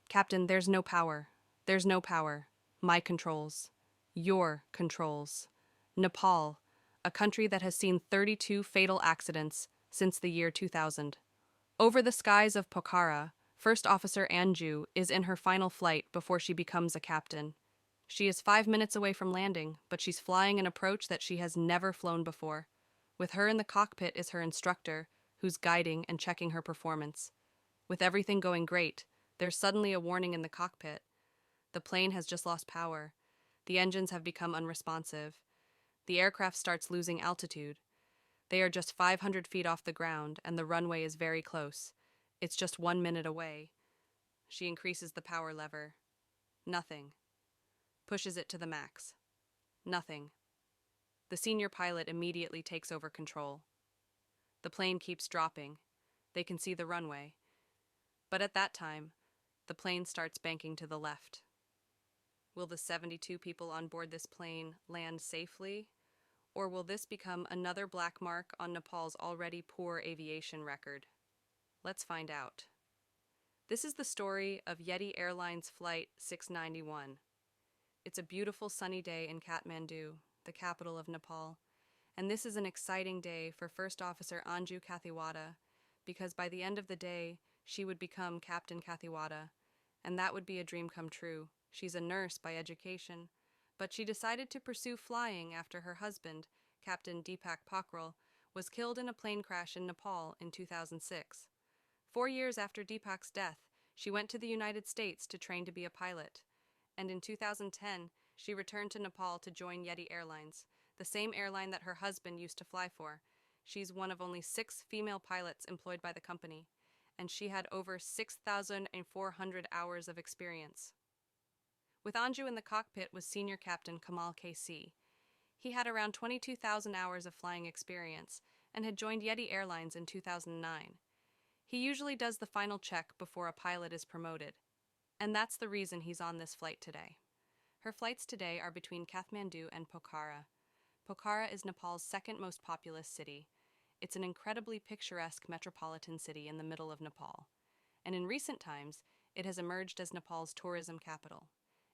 Captain, there's no power. There's no power. My controls. Your controls. Nepal, a country that has seen 32 fatal accidents since the year 2000. Over the skies of Pokhara, First Officer Anju is in her final flight before she becomes a captain. She is 5 minutes away from landing, but she's flying an approach that she has never flown before. With her in the cockpit is her instructor, who's guiding and checking her performance. With everything going great, there's suddenly a warning in the cockpit. The plane has just lost power. The engines have become unresponsive. The aircraft starts losing altitude. They are just 500 feet off the ground, and the runway is very close. It's just 1 minute away. She increases the power lever. Nothing. Pushes it to the max. Nothing. The senior pilot immediately takes over control. The plane keeps dropping. They can see the runway. But at that time, the plane starts banking to the left. Will the 72 people on board this plane land safely? Or will this become another black mark on Nepal's already poor aviation record? Let's find out. This is the story of Yeti Airlines Flight 691. It's a beautiful sunny day in Kathmandu, the capital of Nepal, and this is an exciting day for First Officer Anju Kathiawada, because by the end of the day, she would become Captain Kathiawada, and that would be a dream come true. She's a nurse by education, but she decided to pursue flying after her husband, Captain Deepak Pokral, was killed in a plane crash in Nepal in 2006. 4 years after Deepak's death, she went to the United States to train to be a pilot, and in 2010, she returned to Nepal to join Yeti Airlines, the same airline that her husband used to fly for. She's one of only 6 female pilots employed by the company, and she had over 6,400 hours of experience. With Anju in the cockpit was Senior Captain Kamal KC. He had around 22,000 hours of flying experience and had joined Yeti Airlines in 2009. He usually does the final check before a pilot is promoted, and that's the reason he's on this flight today. Her flights today are between Kathmandu and Pokhara. Pokhara is Nepal's second most populous city. It's an incredibly picturesque metropolitan city in the middle of Nepal, and in recent times, it has emerged as Nepal's tourism capital.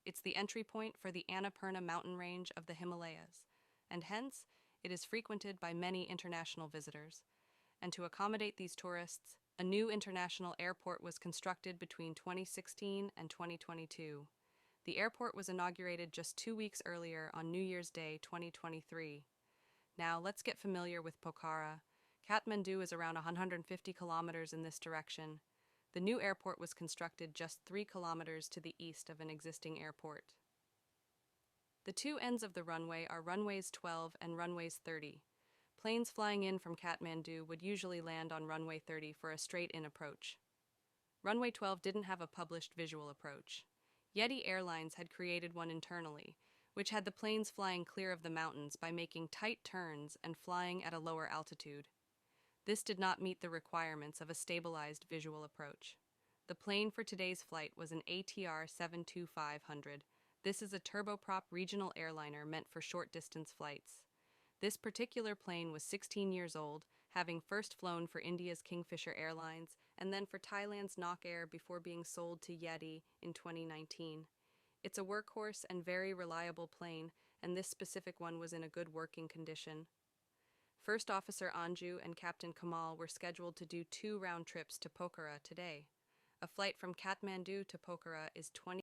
It's the entry point for the Annapurna mountain range of the Himalayas, and hence, it is frequented by many international visitors. And to accommodate these tourists, a new international airport was constructed between 2016 and 2022. The airport was inaugurated just 2 weeks earlier on New Year's Day 2023. Now, let's get familiar with Pokhara. Kathmandu is around 150 kilometers in this direction. The new airport was constructed just 3 kilometers to the east of an existing airport. The two ends of the runway are runways 12 and runways 30. Planes flying in from Kathmandu would usually land on runway 30 for a straight-in approach. Runway 12 didn't have a published visual approach. Yeti Airlines had created one internally, which had the planes flying clear of the mountains by making tight turns and flying at a lower altitude. This did not meet the requirements of a stabilized visual approach. The plane for today's flight was an ATR 72500. This is a turboprop regional airliner meant for short-distance flights. This particular plane was 16 years old, having first flown for India's Kingfisher Airlines and then for Thailand's Nok Air before being sold to Yeti in 2019. It's a workhorse and very reliable plane, and this specific one was in a good working condition. First Officer Anju and Captain Kamal were scheduled to do 2 round trips to Pokhara today. A flight from Kathmandu to Pokhara is 20